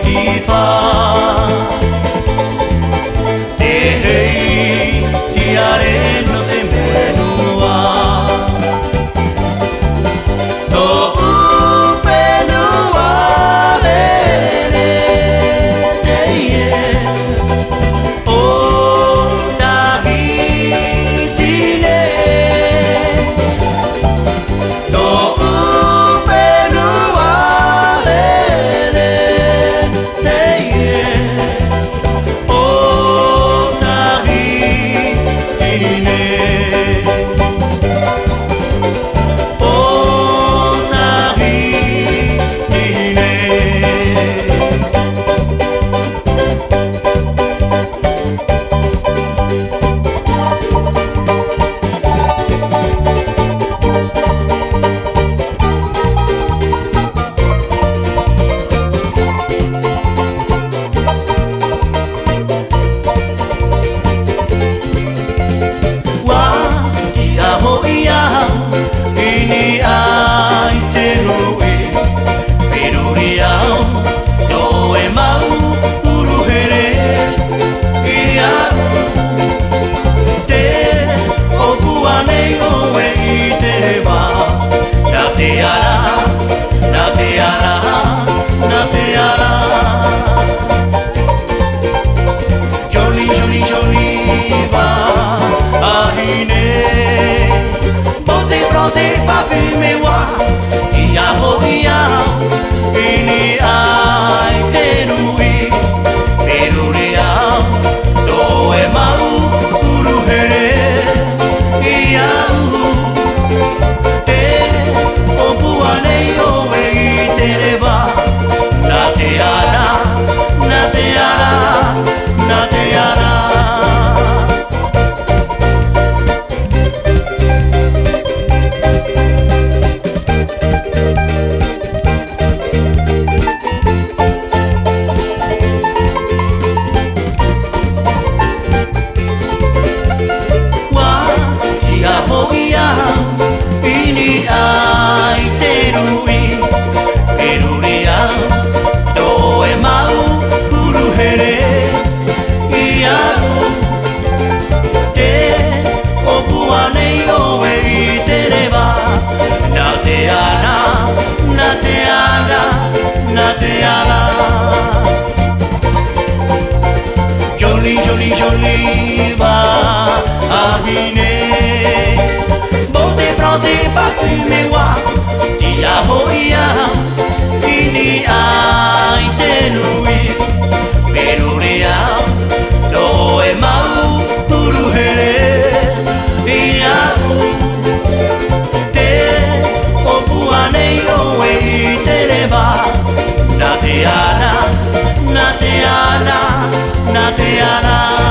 Ti fa e ti areno te menua to upenua le te o tahiti le to se pa me wa ia ho ia ini ai te nui pero rea do e mau uru here ia te o puane o e te reva na te ara na te ara na te ara Jolie va a dîner. Bon c'est français pas fumé wa. Ia hoia ini ai te nui. Peruria do e mau puru here. Ia te o puane o e te reva. Na te ana, na te ana, na te ana.